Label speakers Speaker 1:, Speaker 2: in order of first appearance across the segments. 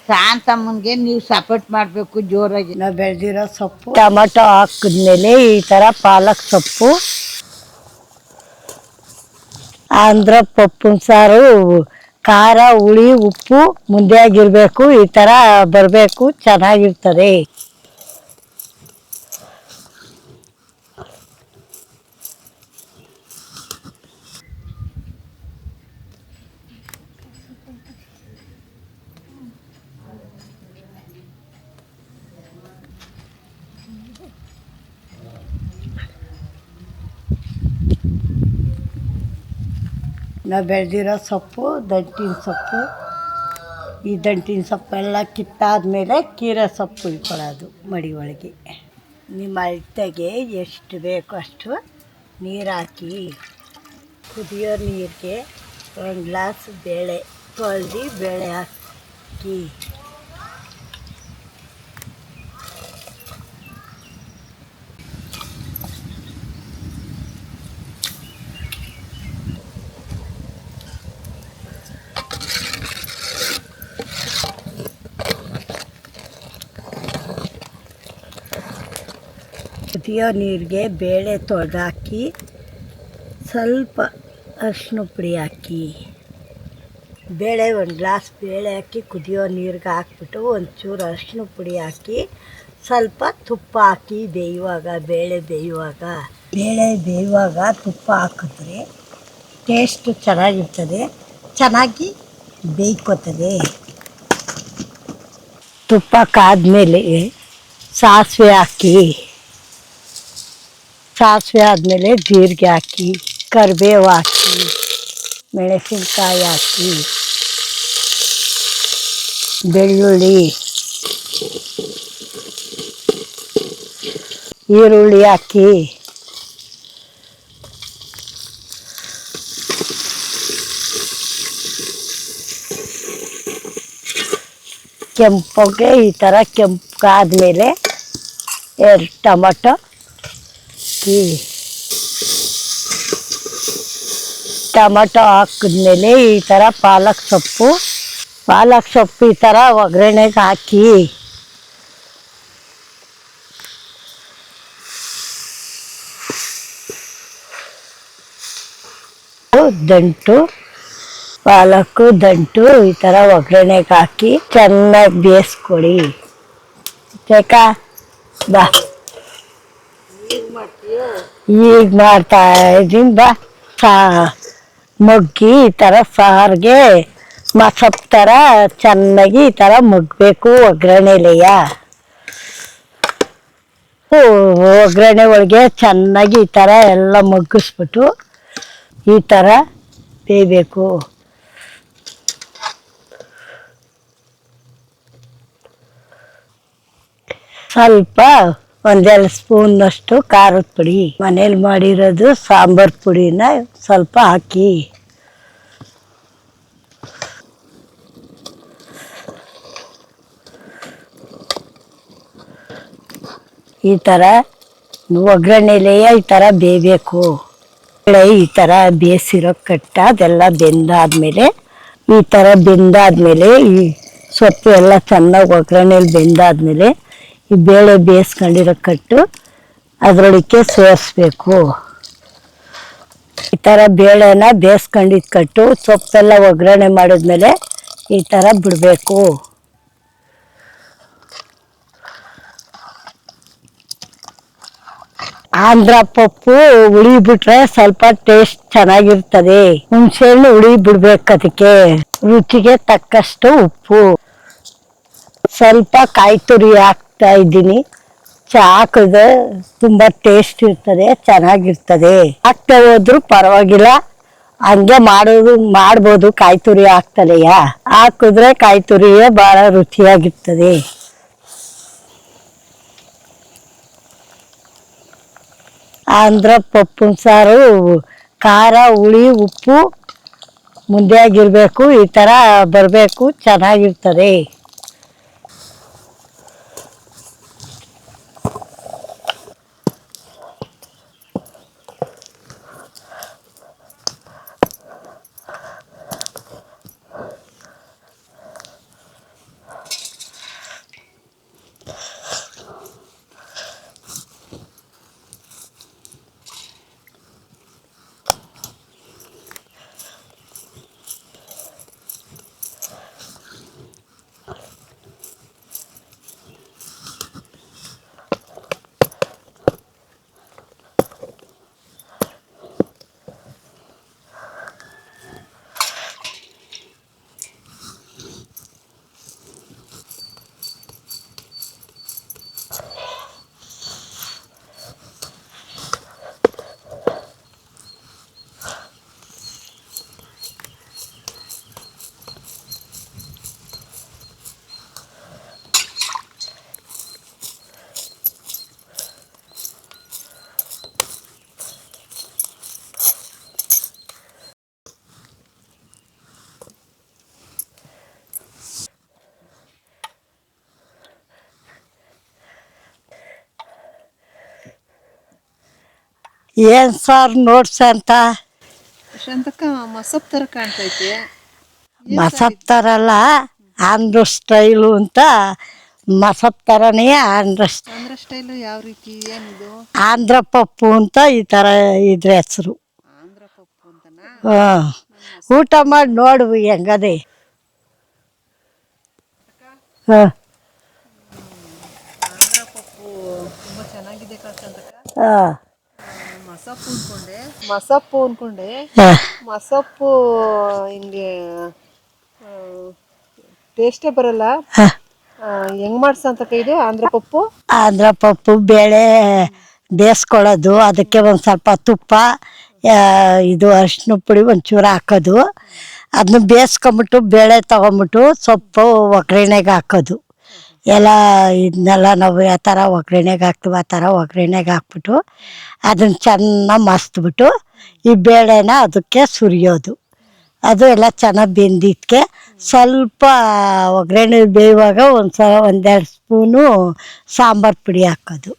Speaker 1: ಶಾಂತಮ್ಮನ್ಗೆ ನೀವು ಸಪೋರ್ಟ್ ಮಾಡಬೇಕು ಜೋರಾಗಿ.
Speaker 2: ನಾವು ಬೆಳೆದಿರೋ ಸೊಪ್ಪು ಟೊಮಟೊ ಹಾಕಿದ್ಮೇಲೆ ಈ ಥರ ಪಾಲಕ್ ಸೊಪ್ಪು, ಆಂಧ್ರ ಪಪ್ಪು ಸಾರು, ಖಾರ ಹುಳಿ ಉಪ್ಪು ಮುಂದೆಯಾಗಿರಬೇಕು. ಈ ಥರ ಬರಬೇಕು, ಚೆನ್ನಾಗಿರ್ತದೆ. ನಾವು ಬೆಳೆದಿರೋ ಸೊಪ್ಪು ದಂಟಿನ ಸೊಪ್ಪು. ಈ ದಂಟಿನ ಸೊಪ್ಪೆಲ್ಲ ಕಿತ್ತಾದ್ಮೇಲೆ ಕೀರೆ ಸೊಪ್ಪು ಇಟ್ಕೊಳ್ಳೋದು ಮಡಿ ಒಳಗೆ. ನಿಮ್ಮ ಅಳತೆಗೆ ಎಷ್ಟು ಬೇಕು ಅಷ್ಟು ನೀರು ಹಾಕಿ, ಕುದಿಯೋ ನೀರಿಗೆ ಒಂದು ಗ್ಲಾಸ್ ಬೇಳೆ ತೊಳೆದು ಬೇಳೆ ಹಾಕಿ, ಕುದಿಯೋ ನೀರಿಗೆ ಬೇಳೆ ತೊಳೆದಾಕಿ, ಸ್ವಲ್ಪ ಅರಿಶಿನ ಪುಡಿ ಹಾಕಿ, ಬೇಳೆ ಒಂದು ಗ್ಲಾಸ್ ಬೇಳೆ ಹಾಕಿ ಕುದಿಯೋ ನೀರಿಗೆ ಹಾಕ್ಬಿಟ್ಟು ಒಂಚೂರು ಅರಿಶಿನ ಪುಡಿ ಹಾಕಿ, ಸ್ವಲ್ಪ ತುಪ್ಪ ಹಾಕಿ ಬೇಳೆ ಬೇಯುವಾಗ ತುಪ್ಪ ಹಾಕಿದ್ರೆ ಟೇಸ್ಟು ಚೆನ್ನಾಗಿರ್ತದೆ, ಚೆನ್ನಾಗಿ ಬೇಯ್ಕೋತದೆ. ತುಪ್ಪ ಕಾದ್ಮೇಲೆ ಸಾಸಿವೆ ಹಾಕಿ, ಸಾಸಿವೆ ಆದಮೇಲೆ ಜೀರಿಗೆ ಹಾಕಿ, ಕರಿಬೇವು ಹಾಕಿ, ಮೆಣಸಿನ್ಕಾಯಿ ಹಾಕಿ, ಬೆಳ್ಳುಳ್ಳಿ, ಈರುಳ್ಳಿ ಹಾಕಿ, ಕೆಂಪಗೆ ಈ ಥರ ಕೆಂಪಾದ್ಮೇಲೆ 2 ಟೊಮಟೊ ಟೊಮಟೊ ಹಾಕಿದ್ಮೇಲೆ ಈ ಥರ ಪಾಲಕ್ ಸೊಪ್ಪು ಈ ಥರ ಒಗ್ಗರಣೆಗೆ ಹಾಕಿ, ಪಾಲಕ್ಕು ದಂಟು ಈ ಥರ ಒಗ್ಗರಣೆಗೆ ಹಾಕಿ ಚೆನ್ನಾಗಿ ಬೇಯಿಸ್ಕೊಡಿ. ಬೇಕಾ ಬಾ, ಈಗ ಮಾಡ್ತಾ ಇದ್ದೀನಿ ಬಾ. ಮೊಗ್ಗಿ ಈ ಥರ ಸಾರಿಗೆ ಸೊಪ್ಪು ಥರ ಚೆನ್ನಾಗಿ ಈ ಥರ ಮುಗ್ಬೇಕು ಒಗ್ಗರಣೆಲೆಯ. ಒಗ್ಗರಣೆ ಒಳಗೆ ಚೆನ್ನಾಗಿ ಈ ಥರ ಎಲ್ಲ ಮಗ್ಗಿಸ್ಬಿಟ್ಟು ಈ ಥರ ಬೇಯಬೇಕು. ಸ್ವಲ್ಪ 1-2 ಸ್ಪೂನಷ್ಟು ಖಾರದ ಪುಡಿ, ಮನೇಲಿ ಮಾಡಿರೋದು ಸಾಂಬಾರು ಪುಡಿನ ಸ್ವಲ್ಪ ಹಾಕಿ, ಈ ಥರ ಒಗ್ಗರಣೆಲೆಯ ಈ ಥರ ಬೇಯಬೇಕು. ಈ ಥರ ಬೇಯಿಸಿರೋ ಕಟ್ಟ ಅದೆಲ್ಲ ಬೆಂದಾದ್ಮೇಲೆ ಈ ಥರ ಬೆಂದಾದ್ಮೇಲೆ ಈ ಸೊಪ್ಪು ಎಲ್ಲ ಚೆನ್ನಾಗಿ ಒಗ್ಗರಣೆಲಿ ಬೆಂದಾದ್ಮೇಲೆ ಈ ಬೇಳೆ ಬೇಯಿಸ್ಕೊಂಡಿರೋ ಕಟ್ಟು ಅದರೊಳಕ್ಕೆ ಸೇರಿಸ್ಬೇಕು. ಈ ಥರ ಬೇಳೆನ ಬೇಯಿಸ್ಕೊಂಡಿದ್ದು ಕಟ್ಟು ಸೊಪ್ಪೆಲ್ಲ ಒಗ್ಗರಣೆ ಮಾಡಿದ್ಮೇಲೆ ಈ ಥರ ಬಿಡಬೇಕು. ಆಂಧ್ರ ಪಪ್ಪು ಹುಳಿ ಬಿಟ್ರೆ ಸ್ವಲ್ಪ ಟೇಸ್ಟ್ ಚೆನ್ನಾಗಿರ್ತದೆ. ಹುಣಸೆಹಣ್ಣು ಹುಳಿ ಬಿಡ್ಬೇಕು, ಅದಕ್ಕೆ ರುಚಿಗೆ ತಕ್ಕಷ್ಟು ಉಪ್ಪು, ಸ್ವಲ್ಪ ಕಾಯಿ ತುರಿ ಹಾಕ್ತಾ ಇದ್ದೀನಿ. ಹಾಕಿದ್ರೆ ತುಂಬಾ ಟೇಸ್ಟ್ ಇರ್ತದೆ, ಚೆನ್ನಾಗಿರ್ತದೆ. ಹಾಕ್ತಾ ಹೋದ್ರು ಪರವಾಗಿಲ್ಲ, ಹಂಗೆ ಮಾಡ್ಬೋದು. ಕಾಯಿ ತುರಿ ಹಾಕ್ತಲೆಯ ಹಾಕಿದ್ರೆ ಕಾಯಿ ತುರಿಯೇ ಬಹಳ ರುಚಿಯಾಗಿರ್ತದೆ. ಆಂಧ್ರ ಪಪ್ಪು ಸಾರು ಖಾರ ಹುಳಿ ಉಪ್ಪು ಮುಂದೆಯಾಗಿರಬೇಕು, ಈ ಥರ ಬರಬೇಕು, ಚೆನ್ನಾಗಿರ್ತದೆ. ಏನು ಸಾರು ನೋಡ್ಸ ಅಂತ
Speaker 3: ಶಾಂತಕ್ಕ ಮಸಪ್ ತರ ಕಾಣ್ತೈತೆ.
Speaker 2: ಮಸಪ್ ಥರಲ್ಲ, ಆಂಧ್ರ ಸ್ಟೈಲು ಅಂತ. ಮಸಪ್ ಥರನೇ ಆಂಧ್ರ
Speaker 3: ಆಂಧ್ರ ಸ್ಟೈಲು ಯಾವ ರೀತಿ ಏನಿದು?
Speaker 2: ಆಂಧ್ರ ಪಪ್ಪು ಅಂತ ಈ ಥರ ಇದ್ರ ಹೆಸರು.
Speaker 3: ಆಂಧ್ರ ಪಪ್ಪು ಅಂತನಾ?
Speaker 2: ಹಾಂ, ಊಟ ಮಾಡಿ ನೋಡು ಹೆಂಗದೆ. ಹಾಂ
Speaker 3: ಆಂಧ್ರ ಪಪ್ಪು ತುಂಬಾ ಚೆನ್ನಾಗಿದೆ ಶಾಂತಕ್ಕ.
Speaker 2: ಹಾಂ
Speaker 3: ಮಸಪ್ಪು ಅನ್ಕೊಂಡೆ. ಮಸಪ್ಪು ಹಿಂಗೆ ಟೇಸ್ಟೇ ಬರಲ್ಲ. ಹೆಂಗ್ ಮಾಡ್ಸಂತಕ್ಕ ಇದು ಆಂಧ್ರ ಪಪ್ಪು?
Speaker 2: ಆಂಧ್ರ ಪಪ್ಪು ಬೇಳೆ ಬೇಯಿಸ್ಕೊಳ್ಳೋದು, ಅದಕ್ಕೆ ಒಂದು ಸ್ವಲ್ಪ ತುಪ್ಪ, ಇದು ಅರಿಶಿನ ಪುಡಿ ಒಂಚೂರು ಹಾಕೋದು. ಅದನ್ನ ಬೇಯಿಸ್ಕೊಂಬಿಟ್ಟು ಬೇಳೆ ತೊಗೊಂಬಿಟ್ಟು ಸೊಪ್ಪು ಒಗ್ಗರಣೆಗೆ ಹಾಕೋದು. ಎಲ್ಲ ಇದನ್ನೆಲ್ಲ ನಾವು ಯಾವ ಥರ ಒಗ್ಗರಣೆಗೆ ಹಾಕ್ತೀವಿ ಆ ಥರ ಒಗ್ಗರಣೆಗೆ ಹಾಕ್ಬಿಟ್ಟು ಅದನ್ನು ಚೆನ್ನಾಗಿ ಮಸ್ತ್ಬಿಟ್ಟು ಈ ಬೇಳೆನ ಅದಕ್ಕೆ ಸುರಿಯೋದು. ಅದು ಎಲ್ಲ ಚೆನ್ನಾಗಿ ಬೆಂದಿದ್ದಕ್ಕೆ ಸ್ವಲ್ಪ ಒಗ್ಗರಣೆ ಬೇಯುವಾಗ ಒಂದೆರಡು ಸ್ಪೂನು ಸಾಂಬಾರು ಪುಡಿ ಹಾಕೋದು.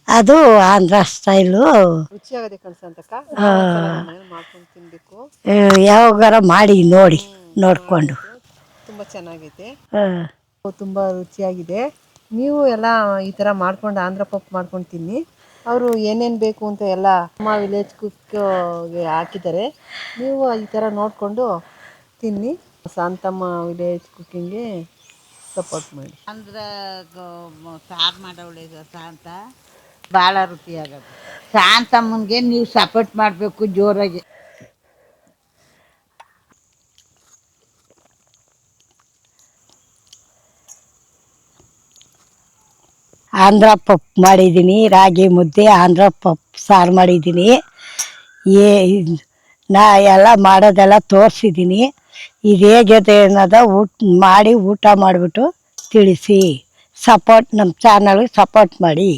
Speaker 2: ಅದು ಆಂಧ್ರ ಸ್ಟೈಲು.
Speaker 3: ರುಚಿಯಾಗದೆ ಕಣ್ಸಂತಕ್ಕ. ಮಾಡ್ಕೊಂಡು ತಿನ್ಬೇಕು.
Speaker 2: ಯಾವಾಗಾರ ಮಾಡಿ ನೋಡಿ, ನೋಡಿಕೊಂಡು.
Speaker 3: ತುಂಬ ಚೆನ್ನಾಗೈತೆ,
Speaker 2: ಹಾಂ,
Speaker 3: ತುಂಬ ರುಚಿಯಾಗಿದೆ. ನೀವು ಎಲ್ಲ ಈ ಥರ ಮಾಡ್ಕೊಂಡು ಆಂಧ್ರ ಪಪ್ಪು ಮಾಡ್ಕೊಂಡು ತಿನ್ನಿ. ಅವರು ಏನೇನು ಬೇಕು ಅಂತ ಎಲ್ಲ ನಮ್ಮ ವಿಲೇಜ್ ಕುಕ್ಗೆ ಹಾಕಿದ್ದಾರೆ. ನೀವು ಈ ಥರ ನೋಡಿಕೊಂಡು ತಿನ್ನಿ. ಶಾಂತಮ್ಮ ವಿಲೇಜ್ ಕುಕ್ಕಿಂಗ್ಗೆ ಸಪೋರ್ಟ್ ಮಾಡಿ.
Speaker 1: ಅಂದ್ರೆ ಸಾರು ಮಾಡೋಳೆ ಶಾಂತ ಭಾಳ ರುಚಿಯಾಗದು. ಶಾಂತಮ್ಮನಿಗೆ ನೀವು ಸಪೋರ್ಟ್ ಮಾಡಬೇಕು ಜೋರಾಗಿ.
Speaker 2: ಆಂಧ್ರ ಪಪ್ಪು ಮಾಡಿದ್ದೀನಿ, ರಾಗಿ ಮುದ್ದೆ, ಆಂಧ್ರ ಪಪ್ಪು ಸಾರು ಮಾಡಿದ್ದೀನಿ. ನಾ ಎಲ್ಲ ಮಾಡೋದೆಲ್ಲ ತೋರಿಸಿದ್ದೀನಿ. ಇದು ಹೇಗಿದೆ ಅನ್ನೋದ ಮಾಡಿ ಊಟ ಮಾಡಿಬಿಟ್ಟು ತಿಳಿಸಿ. ನಮ್ಮ ಚಾನಲ್ಗೆ ಸಪೋರ್ಟ್ ಮಾಡಿ.